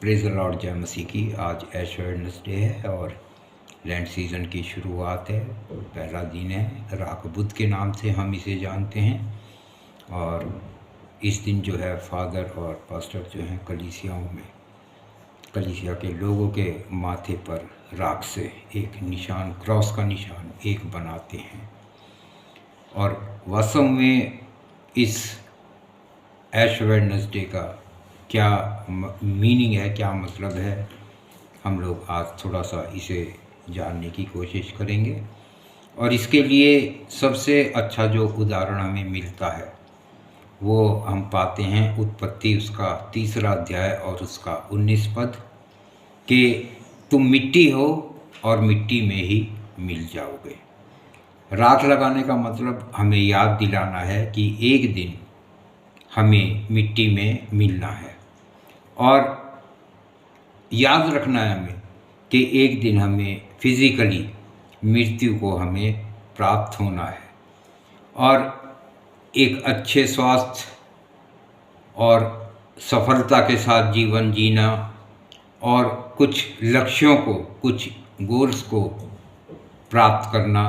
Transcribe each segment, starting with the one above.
Praise the Lord, जय मसीह की। आज ऐश वेडनेसडे है और लैंड सीज़न की शुरुआत है। पहला दिन है, राख बुध के नाम से हम इसे जानते हैं। और इस दिन जो है फादर और पास्टर जो हैं कलीसिया के लोगों के माथे पर राख से एक निशान, क्रॉस का निशान एक बनाते हैं। और वास्तव में इस ऐश वेडनेसडे का क्या मीनिंग है, क्या मतलब है, हम लोग आज थोड़ा सा इसे जानने की कोशिश करेंगे। और इसके लिए सबसे अच्छा जो उदाहरण हमें मिलता है वो हम पाते हैं उत्पत्ति उसका 3 अध्याय और उसका 19 पद कि तुम मिट्टी हो और मिट्टी में ही मिल जाओगे। राख लगाने का मतलब हमें याद दिलाना है कि एक दिन हमें मिट्टी में मिलना है और याद रखना है हमें कि एक दिन हमें फिज़िकली मृत्यु को हमें प्राप्त होना है और एक अच्छे स्वास्थ्य और सफलता के साथ जीवन जीना और कुछ लक्ष्यों को, कुछ गोल्स को प्राप्त करना।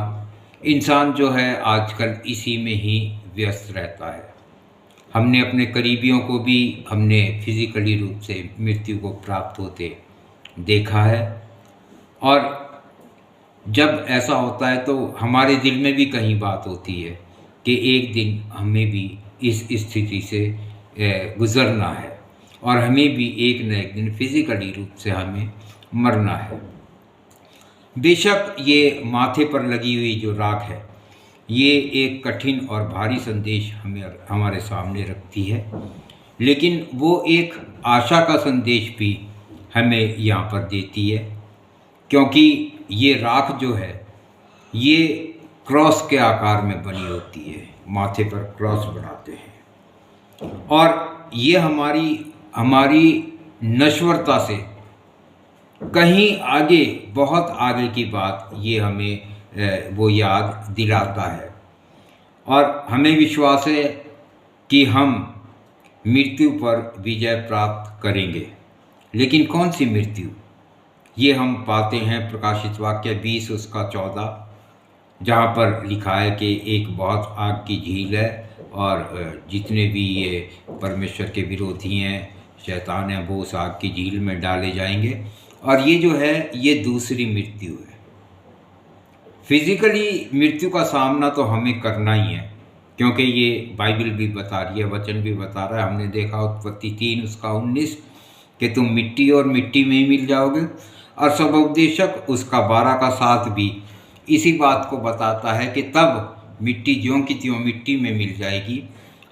इंसान जो है आजकल इसी में ही व्यस्त रहता है। हमने अपने करीबियों को भी हमने फिज़िकली रूप से मृत्यु को प्राप्त होते देखा है। और जब ऐसा होता है तो हमारे दिल में भी कहीं बात होती है कि एक दिन हमें भी इस स्थिति से गुज़रना है और हमें भी एक न एक दिन फिज़िकली रूप से हमें मरना है। बेशक ये माथे पर लगी हुई जो राख है ये एक कठिन और भारी संदेश हमारे सामने रखती है, लेकिन वो एक आशा का संदेश भी हमें यहाँ पर देती है, क्योंकि ये राख जो है ये क्रॉस के आकार में बनी होती है। माथे पर क्रॉस बनाते हैं और ये हमारी नश्वरता से कहीं आगे, बहुत आगे की बात ये हमें वो याद दिलाता है। और हमें विश्वास है कि हम मृत्यु पर विजय प्राप्त करेंगे। लेकिन कौन सी मृत्यु? ये हम पाते हैं प्रकाशित वाक्य 20 उसका 14, जहाँ पर लिखा है कि एक बहुत आग की झील है और जितने भी ये परमेश्वर के विरोधी हैं, शैतान हैं, वो उस आग की झील में डाले जाएंगे। और ये जो है ये दूसरी मृत्यु है। फिज़िकली मृत्यु का सामना तो हमें करना ही है, क्योंकि ये बाइबल भी बता रही है, वचन भी बता रहा है। हमने देखा उत्पत्ति 3 उसका 19 कि तुम मिट्टी और मिट्टी में ही मिल जाओगे। और सबोपदेशक उसका 12 का 7 भी इसी बात को बताता है कि तब मिट्टी ज्यों की त्यों मिट्टी में मिल जाएगी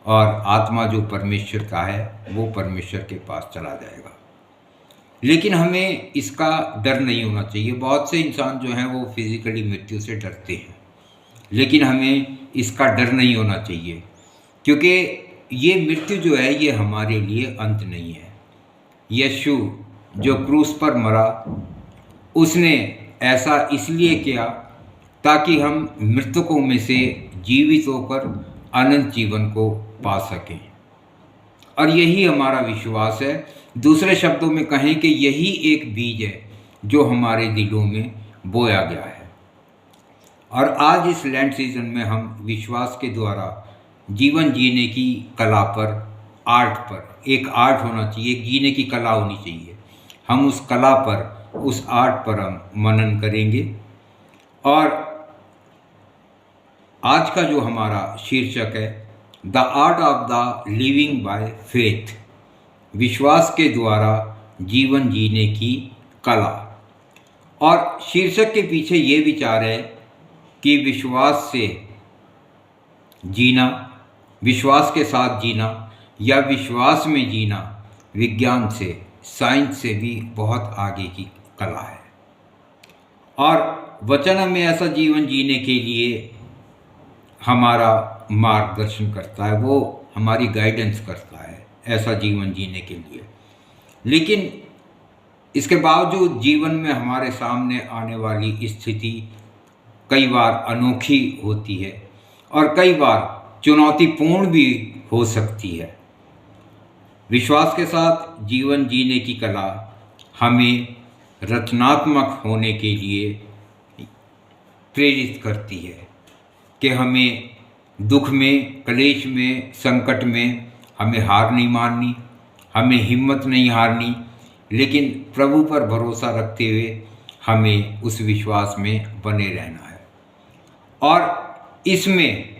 और आत्मा जो परमेश्वर का है वो परमेश्वर के पास चला जाएगा। लेकिन हमें इसका डर नहीं होना चाहिए। बहुत से इंसान जो हैं वो फिज़िकली मृत्यु से डरते हैं, लेकिन हमें इसका डर नहीं होना चाहिए, क्योंकि ये मृत्यु जो है ये हमारे लिए अंत नहीं है। यीशु जो क्रूस पर मरा उसने ऐसा इसलिए किया ताकि हम मृतकों में से जीवित होकर अनंत जीवन को पा सकें। और यही हमारा विश्वास है। दूसरे शब्दों में कहें कि यही एक बीज है जो हमारे दिलों में बोया गया है। और आज इस लैंड सीजन में हम विश्वास के द्वारा जीवन जीने की कला पर, आर्ट पर, एक आर्ट होना चाहिए, एक जीने की कला होनी चाहिए। हम उस कला पर, उस आर्ट पर हम मनन करेंगे। और आज का जो हमारा शीर्षक है the art of the living by faith, विश्वास के द्वारा जीवन जीने की कला। और शीर्षक के पीछे ये विचार है कि विश्वास से जीना, विश्वास के साथ जीना या विश्वास में जीना विज्ञान से, साइंस से भी बहुत आगे की कला है। और वचन में ऐसा जीवन जीने के लिए हमारा मार्गदर्शन करता है, वो हमारी गाइडेंस करता है ऐसा जीवन जीने के लिए। लेकिन इसके बावजूद जीवन में हमारे सामने आने वाली स्थिति कई बार अनोखी होती है और कई बार चुनौतीपूर्ण भी हो सकती है। विश्वास के साथ जीवन जीने की कला हमें रचनात्मक होने के लिए प्रेरित करती है कि हमें दुख में, क्लेश में, संकट में हमें हार नहीं माननी, हमें हिम्मत नहीं हारनी, लेकिन प्रभु पर भरोसा रखते हुए हमें उस विश्वास में बने रहना है। और इसमें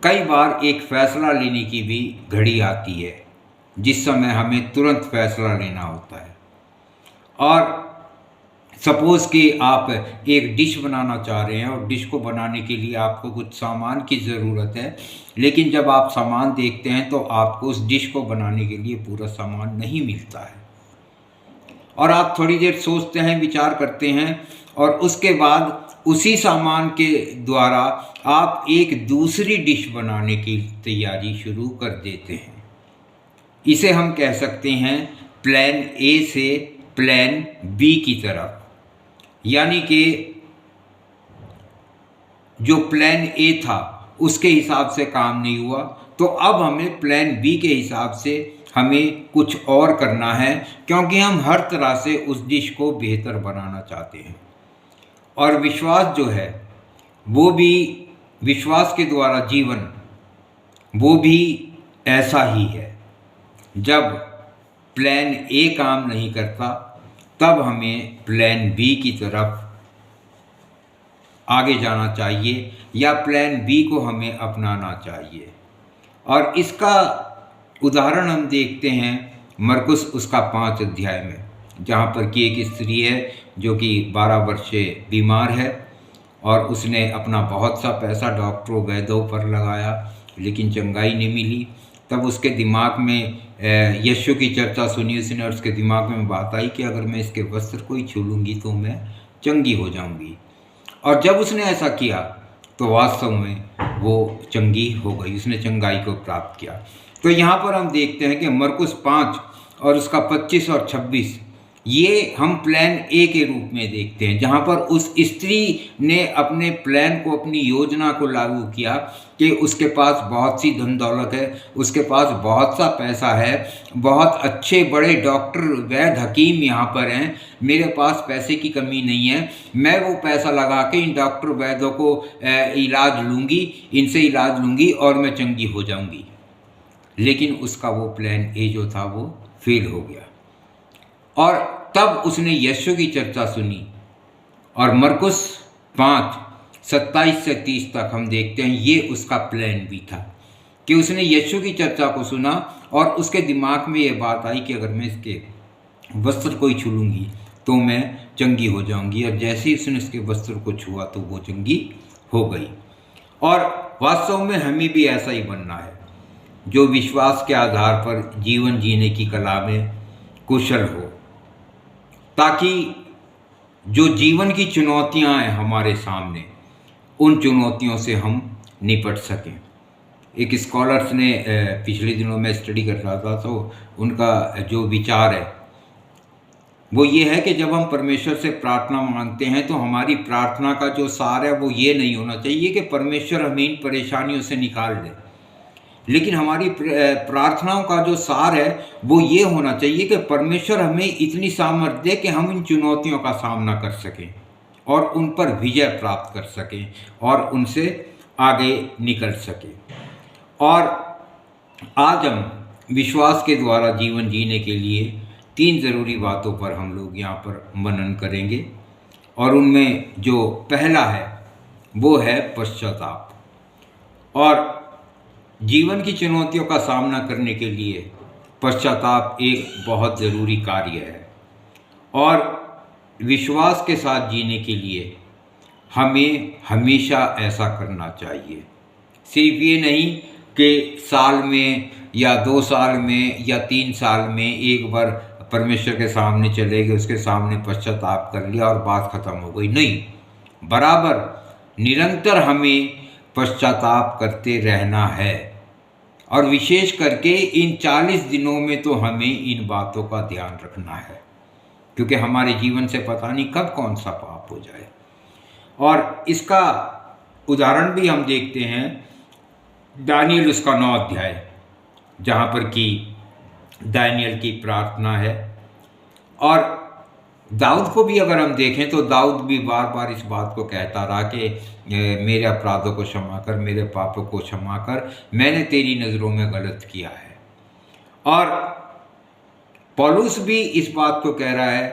कई बार एक फ़ैसला लेने की भी घड़ी आती है, जिस समय हमें तुरंत फ़ैसला लेना होता है। और सपोज़ कि आप एक डिश बनाना चाह रहे हैं और डिश को बनाने के लिए आपको कुछ सामान की ज़रूरत है, लेकिन जब आप सामान देखते हैं तो आपको उस डिश को बनाने के लिए पूरा सामान नहीं मिलता है, और आप थोड़ी देर सोचते हैं, विचार करते हैं, और उसके बाद उसी सामान के द्वारा आप एक दूसरी डिश बनाने की तैयारी शुरू कर देते हैं। इसे हम कह सकते हैं प्लान ए से प्लान बी की तरफ, यानी कि जो प्लान ए था उसके हिसाब से काम नहीं हुआ, तो अब हमें प्लान बी के हिसाब से हमें कुछ और करना है, क्योंकि हम हर तरह से उस डिश को बेहतर बनाना चाहते हैं। और विश्वास जो है वो भी, विश्वास के द्वारा जीवन वो भी ऐसा ही है। जब प्लान ए काम नहीं करता तब हमें प्लान बी की तरफ आगे जाना चाहिए, या प्लान बी को हमें अपनाना चाहिए। और इसका उदाहरण हम देखते हैं मरकुस उसका 5 अध्याय में, जहाँ पर कि एक स्त्री है जो कि 12 वर्ष से बीमार है, और उसने अपना बहुत सा पैसा डॉक्टरों वैद्यों पर लगाया, लेकिन चंगाई नहीं मिली। तब उसके दिमाग में यीशु की चर्चा सुनी उसने, और उसके दिमाग में बात आई कि अगर मैं इसके वस्त्र को ही छू लूँगी तो मैं चंगी हो जाऊँगी। और जब उसने ऐसा किया तो वास्तव में वो चंगी हो गई, उसने चंगाई को प्राप्त किया। तो यहाँ पर हम देखते हैं कि मरकुस 5 और उसका 25 और 26 ये हम प्लान ए के रूप में देखते हैं, जहाँ पर उस स्त्री ने अपने प्लान को, अपनी योजना को लागू किया कि उसके पास बहुत सी धन दौलत है, उसके पास बहुत सा पैसा है, बहुत अच्छे बड़े डॉक्टर, वैद्य, हकीम यहाँ पर हैं, मेरे पास पैसे की कमी नहीं है, मैं वो पैसा लगा के इन डॉक्टर वैद्यों को इलाज लूँगी, इनसे इलाज लूँगी और मैं चंगी हो जाऊँगी। लेकिन उसका वो प्लान ए जो था वो फेल हो गया। और तब उसने यीशु की चर्चा सुनी, और मरकुस 5:27 से 30 तक हम देखते हैं ये उसका प्लान भी था कि उसने यीशु की चर्चा को सुना, और उसके दिमाग में ये बात आई कि अगर मैं इसके वस्त्र को ही छू लूँगी तो मैं चंगी हो जाऊँगी। और जैसे ही उसने इसके वस्त्र को छुआ तो वो चंगी हो गई। और वास्तव में हमें भी ऐसा ही बनना है, जो विश्वास के आधार पर जीवन जीने की कला में कुशल हो, ताकि जो जीवन की चुनौतियां हैं हमारे सामने, उन चुनौतियों से हम निपट सकें। एक स्कॉलर्स ने पिछले दिनों में स्टडी कर रहा था, तो उनका जो विचार है वो ये है कि जब हम परमेश्वर से प्रार्थना मांगते हैं तो हमारी प्रार्थना का जो सार है वो ये नहीं होना चाहिए कि परमेश्वर हमें इन परेशानियों से निकाल दे, लेकिन हमारी प्रार्थनाओं का जो सार है वो ये होना चाहिए कि परमेश्वर हमें इतनी सामर्थ्य दे कि हम इन चुनौतियों का सामना कर सकें और उन पर विजय प्राप्त कर सकें और उनसे आगे निकल सकें। और आज हम विश्वास के द्वारा जीवन जीने के लिए 3 ज़रूरी बातों पर हम लोग यहाँ पर मनन करेंगे, और उनमें जो पहला है वो है पश्चाताप। और जीवन की चुनौतियों का सामना करने के लिए पश्चाताप एक बहुत ज़रूरी कार्य है, और विश्वास के साथ जीने के लिए हमें हमेशा ऐसा करना चाहिए। सिर्फ ये नहीं कि साल में या 2 साल में या 3 साल में एक बार परमेश्वर के सामने चले गए, उसके सामने पश्चाताप कर लिया और बात ख़त्म हो गई। नहीं, बराबर निरंतर हमें पश्चाताप करते रहना है, और विशेष करके इन 40 दिनों में तो हमें इन बातों का ध्यान रखना है, क्योंकि हमारे जीवन से पता नहीं कब कौन सा पाप हो जाए। और इसका उदाहरण भी हम देखते हैं दानियल उसका 9 अध्याय, जहाँ पर कि दानियल की प्रार्थना है। और दाऊद को भी अगर हम देखें तो दाऊद भी बार बार इस बात को कहता रहा कि मेरे अपराधों को क्षमा कर, मेरे पापों को क्षमा कर, मैंने तेरी नज़रों में गलत किया है। और पौलुस भी इस बात को कह रहा है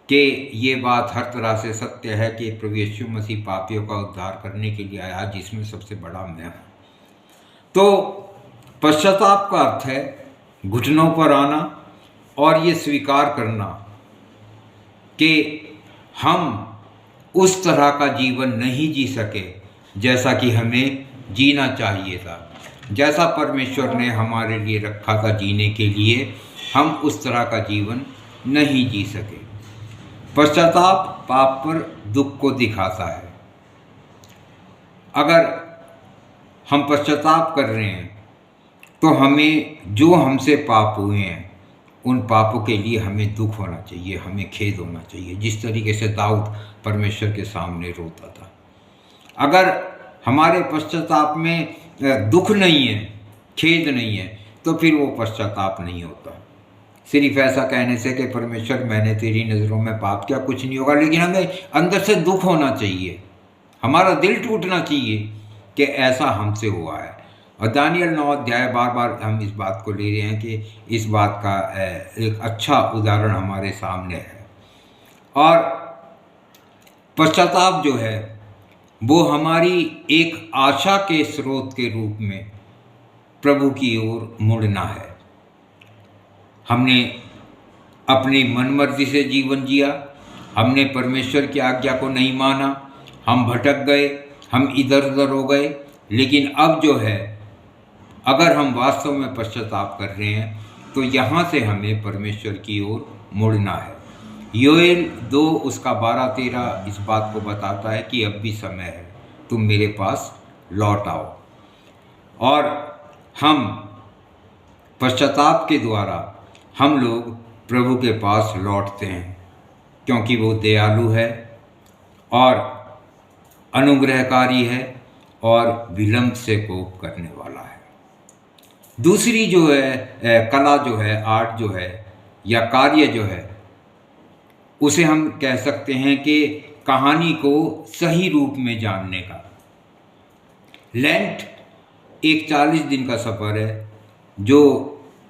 कि ये बात हर तरह से सत्य है कि प्रभु यीशु मसीह पापियों का उद्धार करने के लिए आया, जिसमें सबसे बड़ा मैं हूँ। तो पश्चाताप का अर्थ है घुटनों पर आना और ये स्वीकार करना कि हम उस तरह का जीवन नहीं जी सके जैसा कि हमें जीना चाहिए था, जैसा परमेश्वर ने हमारे लिए रखा था जीने के लिए, हम उस तरह का जीवन नहीं जी सके। पश्चाताप पाप पर दुख को दिखाता है। अगर हम पश्चाताप कर रहे हैं तो हमें जो हमसे पाप हुए हैं उन पापों के लिए हमें दुख होना चाहिए, हमें खेद होना चाहिए, जिस तरीके से दाऊद परमेश्वर के सामने रोता था। अगर हमारे पश्चाताप में दुख नहीं है, खेद नहीं है, तो फिर वो पश्चाताप नहीं होता। सिर्फ ऐसा कहने से कि परमेश्वर मैंने तेरी नज़रों में पाप किया कुछ नहीं होगा, लेकिन हमें अंदर से दुख होना चाहिए, हमारा दिल टूटना चाहिए कि ऐसा हमसे हुआ है। और दानियल 9 अध्याय बार बार हम इस बात को ले रहे हैं कि इस बात का एक अच्छा उदाहरण हमारे सामने है। और पश्चाताप जो है वो हमारी एक आशा के स्रोत के रूप में प्रभु की ओर मुड़ना है। हमने अपनी मनमर्जी से जीवन जिया, हमने परमेश्वर की आज्ञा को नहीं माना, हम भटक गए, हम इधर उधर हो गए। लेकिन अब जो है, अगर हम वास्तव में पश्चाताप कर रहे हैं तो यहाँ से हमें परमेश्वर की ओर मुड़ना है। योएल 2 उसका 12-13 इस बात को बताता है कि अब भी समय है, तुम मेरे पास लौट आओ। और हम पश्चाताप के द्वारा हम लोग प्रभु के पास लौटते हैं, क्योंकि वो दयालु है और अनुग्रहकारी है और विलंब से कोप करने वाला है। दूसरी जो है कला जो है, आर्ट जो है या कार्य जो है, उसे हम कह सकते हैं कि कहानी को सही रूप में जानने का। लेंट एक 40 दिन का सफ़र है जो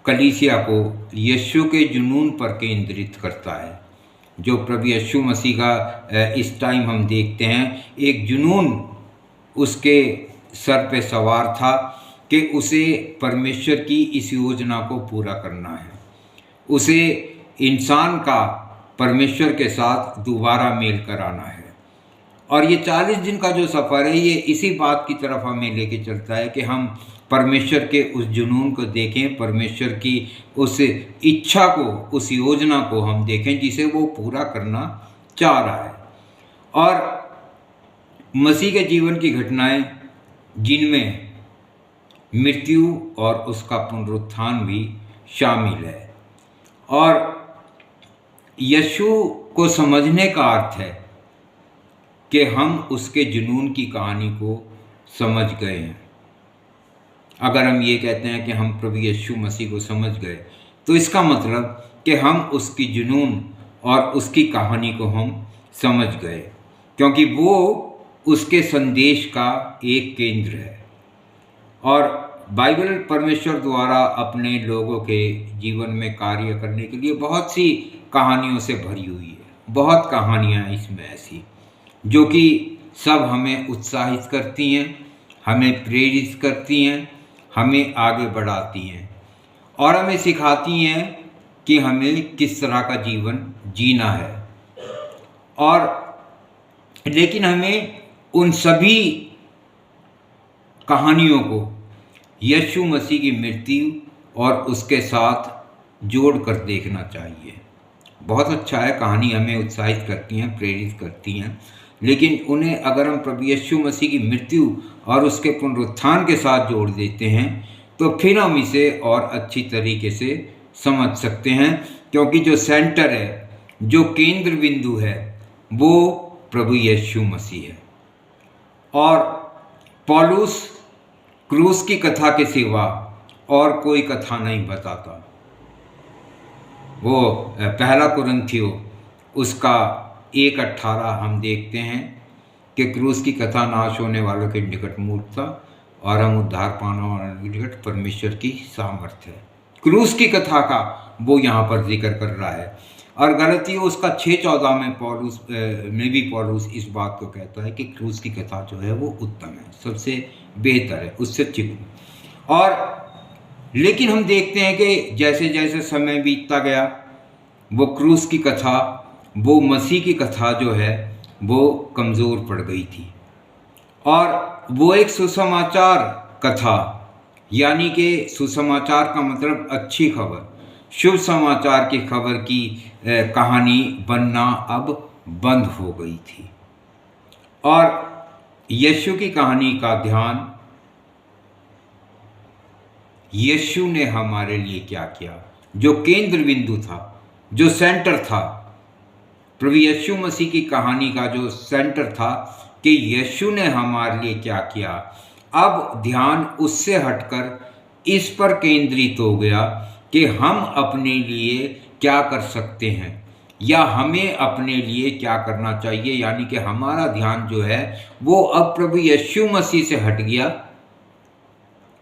कलीसिया को यीशु के जुनून पर केंद्रित करता है। जो प्रभु यीशु मसीह का इस टाइम हम देखते हैं, एक जुनून उसके सर पे सवार था कि उसे परमेश्वर की इस योजना को पूरा करना है, उसे इंसान का परमेश्वर के साथ दोबारा मेल कराना है। और ये 40 दिन का जो सफ़र है, ये इसी बात की तरफ हमें लेके चलता है कि हम परमेश्वर के उस जुनून को देखें, परमेश्वर की उस इच्छा को, उस योजना को हम देखें जिसे वो पूरा करना चाह रहा है। और मसीह के जीवन की घटनाएं, जिनमें मृत्यु और उसका पुनरुत्थान भी शामिल है। और यीशु को समझने का अर्थ है कि हम उसके जुनून की कहानी को समझ गए हैं। अगर हम ये कहते हैं कि हम प्रभु यीशु मसीह को समझ गए, तो इसका मतलब कि हम उसकी जुनून और उसकी कहानी को हम समझ गए, क्योंकि वो उसके संदेश का एक केंद्र है। और बाइबल परमेश्वर द्वारा अपने लोगों के जीवन में कार्य करने के लिए बहुत सी कहानियों से भरी हुई है। बहुत कहानियाँ इसमें ऐसी जो कि सब हमें उत्साहित करती हैं, हमें प्रेरित करती हैं, हमें आगे बढ़ाती हैं और हमें सिखाती हैं कि हमें किस तरह का जीवन जीना है। और लेकिन हमें उन सभी कहानियों को यीशु मसीह की मृत्यु और उसके साथ जोड़ कर देखना चाहिए। बहुत अच्छा है, कहानी हमें उत्साहित करती हैं, प्रेरित करती हैं, लेकिन उन्हें अगर हम प्रभु यीशु मसीह की मृत्यु और उसके पुनरुत्थान के साथ जोड़ देते हैं तो फिर हम इसे और अच्छी तरीके से समझ सकते हैं, क्योंकि जो सेंटर है, जो केंद्र बिंदु है, वो प्रभु यीशु मसीह है। और पौलुस क्रूस की कथा के सिवा और कोई कथा नहीं बताता। वो पहला कुरिन्थियों उसका 1:18 हम देखते हैं कि क्रूस की कथा नाश होने वालों के निकट मूर्खता और हम उद्धार पाने वालों के निकट परमेश्वर की सामर्थ्य है। क्रूस की कथा का वो यहाँ पर जिक्र कर रहा है। और गलतियों उसका 6:14 में पौलुस इस बात को कहता है कि क्रूस की कथा जो है वो उत्तम है, सबसे बेहतर है, उससे अच्छी। और लेकिन हम देखते हैं कि जैसे जैसे समय बीतता गया वो क्रूस की कथा, वो मसीह की कथा जो है वो कमज़ोर पड़ गई थी। और वो एक सुसमाचार कथा, यानी कि सुसमाचार का मतलब अच्छी खबर, शुभ समाचार की खबर की कहानी बनना अब बंद हो गई थी। और यीशु की कहानी का ध्यान, यीशु ने हमारे लिए क्या किया, जो केंद्र बिंदु था, जो सेंटर था, प्रभु यीशु मसीह की कहानी का जो सेंटर था कि यीशु ने हमारे लिए क्या किया, अब ध्यान उससे हटकर इस पर केंद्रित हो गया कि हम अपने लिए क्या कर सकते हैं या हमें अपने लिए क्या करना चाहिए। यानी कि हमारा ध्यान जो है वो अब प्रभु यीशु मसीह से हट गया।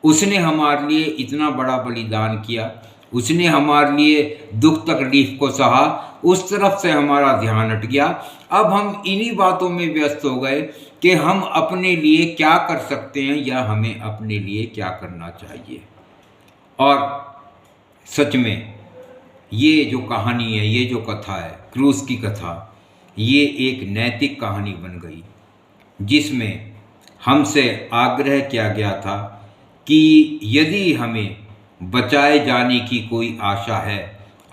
उसने हमारे लिए इतना बड़ा बलिदान किया, उसने हमारे लिए दुख तकलीफ को सहा, उस तरफ से हमारा ध्यान हट गया। अब हम इन्हीं बातों में व्यस्त हो गए कि हम अपने लिए क्या कर सकते हैं या हमें अपने लिए क्या करना चाहिए। और सच में ये जो कहानी है, ये जो कथा है, क्रूस की कथा, ये एक नैतिक कहानी बन गई जिसमें हमसे आग्रह किया गया था कि यदि हमें बचाए जाने की कोई आशा है,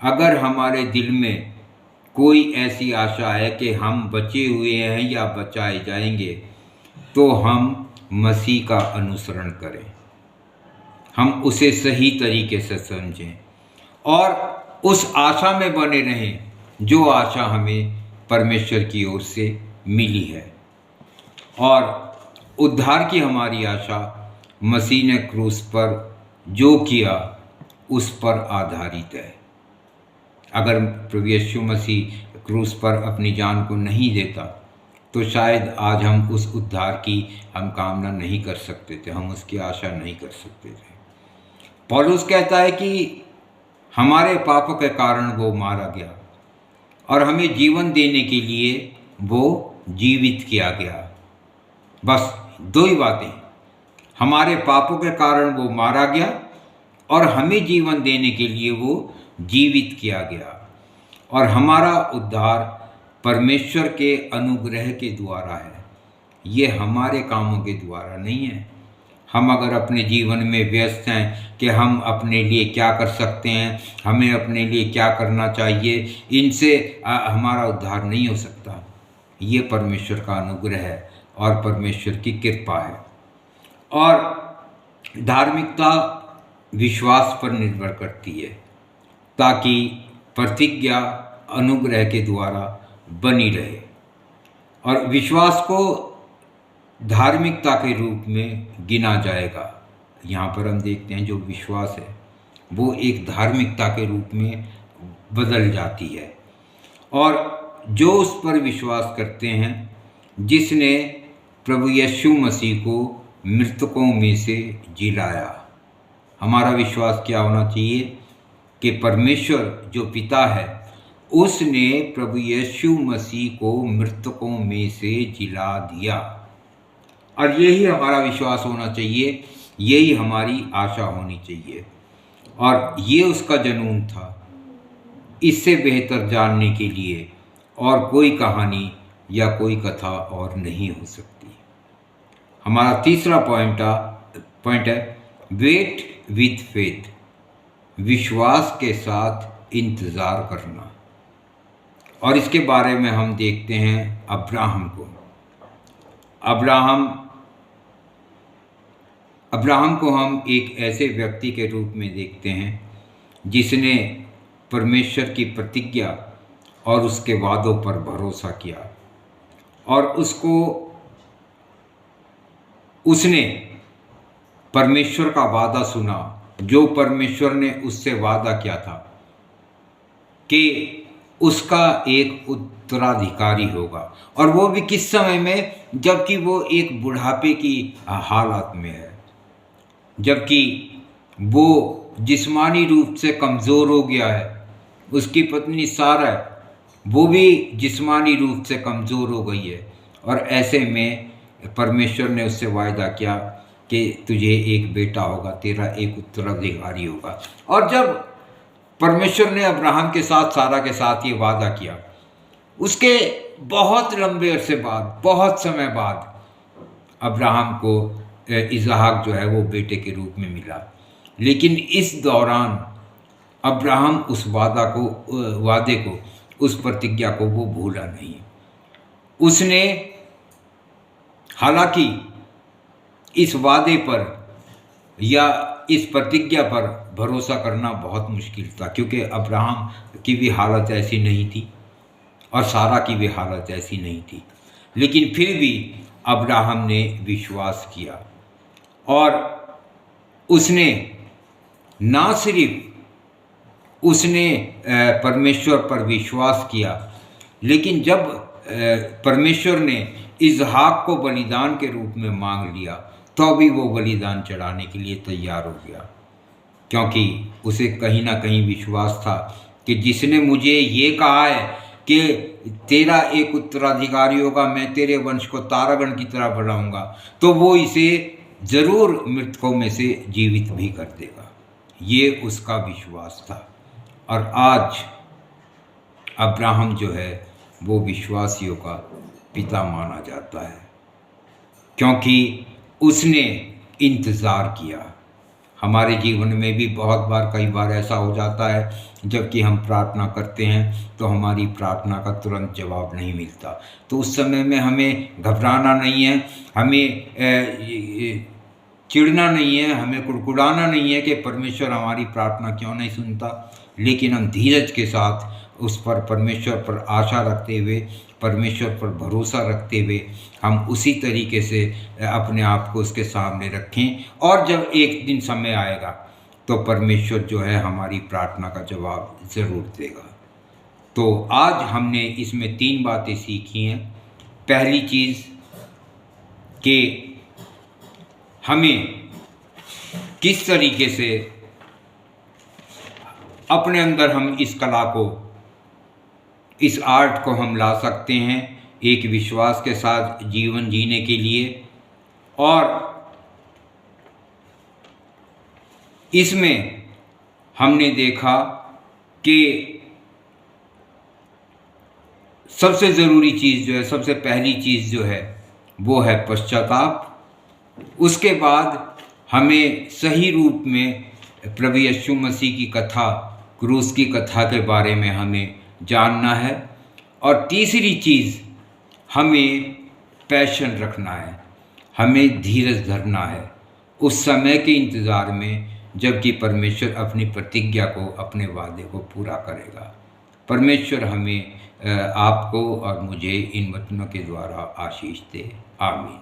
अगर हमारे दिल में कोई ऐसी आशा है कि हम बचे हुए हैं या बचाए जाएंगे, तो हम मसीह का अनुसरण करें, हम उसे सही तरीके से समझें और उस आशा में बने रहें जो आशा हमें परमेश्वर की ओर से मिली है। और उद्धार की हमारी आशा मसीह ने क्रूस पर जो किया उस पर आधारित है। अगर प्रभु यीशु मसीह क्रूस पर अपनी जान को नहीं देता तो शायद आज हम उस उद्धार की हम कामना नहीं कर सकते थे, हम उसकी आशा नहीं कर सकते थे। पौलुस कहता है कि हमारे पापों के कारण वो मारा गया और हमें जीवन देने के लिए वो जीवित किया गया। बस दो ही बातें, हमारे पापों के कारण वो मारा गया और हमें जीवन देने के लिए वो जीवित किया गया। और हमारा उद्धार परमेश्वर के अनुग्रह के द्वारा है, ये हमारे कामों के द्वारा नहीं है। हम अगर अपने जीवन में व्यस्त हैं कि हम अपने लिए क्या कर सकते हैं, हमें अपने लिए क्या करना चाहिए, इनसे हमारा उद्धार नहीं हो सकता। ये परमेश्वर का अनुग्रह है और परमेश्वर की कृपा है। और धार्मिकता विश्वास पर निर्भर करती है ताकि प्रतिज्ञा अनुग्रह के द्वारा बनी रहे। और विश्वास को धार्मिकता के रूप में गिना जाएगा। यहाँ पर हम देखते हैं जो विश्वास है वो एक धार्मिकता के रूप में बदल जाती है। और जो उस पर विश्वास करते हैं जिसने प्रभु यीशु मसीह को मृतकों में से जिलाया। हमारा विश्वास क्या होना चाहिए कि परमेश्वर जो पिता है उसने प्रभु यीशु मसीह को मृतकों में से जिला दिया। और यही हमारा विश्वास होना चाहिए, यही हमारी आशा होनी चाहिए। और ये उसका जुनून था। इससे बेहतर जानने के लिए और कोई कहानी या कोई कथा और नहीं हो सकती। हमारा तीसरा पॉइंट है वेट विथ फेथ, विश्वास के साथ इंतज़ार करना। और इसके बारे में हम देखते हैं अब्राहम को। अब्राहम को हम एक ऐसे व्यक्ति के रूप में देखते हैं जिसने परमेश्वर की प्रतिज्ञा और उसके वादों पर भरोसा किया और उसने परमेश्वर का वादा सुना, जो परमेश्वर ने उससे वादा किया था कि उसका एक उत्तराधिकारी होगा, और वो भी किस समय में, जबकि वो एक बुढ़ापे की हालत में है, जबकि वो जिस्मानी रूप से कमज़ोर हो गया है। उसकी पत्नी सारा वो भी जिस्मानी रूप से कमज़ोर हो गई है, और ऐसे में परमेश्वर ने उससे वायदा किया कि तुझे एक बेटा होगा, तेरा एक उत्तराधिकारी होगा। और जब परमेश्वर ने अब्राहम के साथ, सारा के साथ ये वादा किया, उसके बहुत लंबे अरसे बाद, बहुत समय बाद अब्राहम को इसहाक जो है वो बेटे के रूप में मिला। लेकिन इस दौरान अब्राहम उस वादे को, उस प्रतिज्ञा को वो भूला नहीं। उसने, हालांकि इस वादे पर या इस प्रतिज्ञा पर भरोसा करना बहुत मुश्किल था, क्योंकि अब्राहम की भी हालत ऐसी नहीं थी और सारा की भी हालत ऐसी नहीं थी। लेकिन फिर भी अब्राहम ने विश्वास किया, और उसने ना सिर्फ उसने परमेश्वर पर विश्वास किया, लेकिन जब परमेश्वर ने इसहाक को बलिदान के रूप में मांग लिया, तो भी वो बलिदान चढ़ाने के लिए तैयार हो गया, क्योंकि उसे कहीं ना कहीं विश्वास था कि जिसने मुझे ये कहा है कि तेरा एक उत्तराधिकारी होगा, मैं तेरे वंश को तारागण की तरह बढ़ाऊंगा, तो वो इसे ज़रूर मृतकों में से जीवित भी कर देगा। ये उसका विश्वास था। और आज अब्राहम जो है वो विश्वासियों का पिता माना जाता है, क्योंकि उसने इंतज़ार किया। हमारे जीवन में भी बहुत बार, कई बार ऐसा हो जाता है, जबकि हम प्रार्थना करते हैं तो हमारी प्रार्थना का तुरंत जवाब नहीं मिलता। तो उस समय में हमें घबराना नहीं है, हमें चिढ़ना नहीं है, हमें कुड़कुड़ाना नहीं है कि परमेश्वर हमारी प्रार्थना क्यों नहीं सुनता। लेकिन हम धीरज के साथ उस पर, परमेश्वर पर आशा रखते हुए, परमेश्वर पर भरोसा रखते हुए हम उसी तरीके से अपने आप को उसके सामने रखें, और जब एक दिन समय आएगा तो परमेश्वर जो है हमारी प्रार्थना का जवाब ज़रूर देगा। तो आज हमने इसमें 3 बातें सीखी हैं। पहली चीज़ कि हमें किस तरीके से अपने अंदर हम इस कला को, इस आर्ट को हम ला सकते हैं एक विश्वास के साथ जीवन जीने के लिए। और इसमें हमने देखा कि सबसे ज़रूरी चीज़ जो है, सबसे पहली चीज़ जो है वो है पश्चाताप। उसके बाद हमें सही रूप में प्रभु यीशु मसीह की कथा, क्रूस की कथा के बारे में हमें जानना है। और तीसरी चीज़, हमें पैशन रखना है, हमें धीरज धरना है उस समय के इंतज़ार में, जबकि परमेश्वर अपनी प्रतिज्ञा को, अपने वादे को पूरा करेगा। परमेश्वर हमें, आपको और मुझे इन वचनों के द्वारा आशीष दे। आमीन।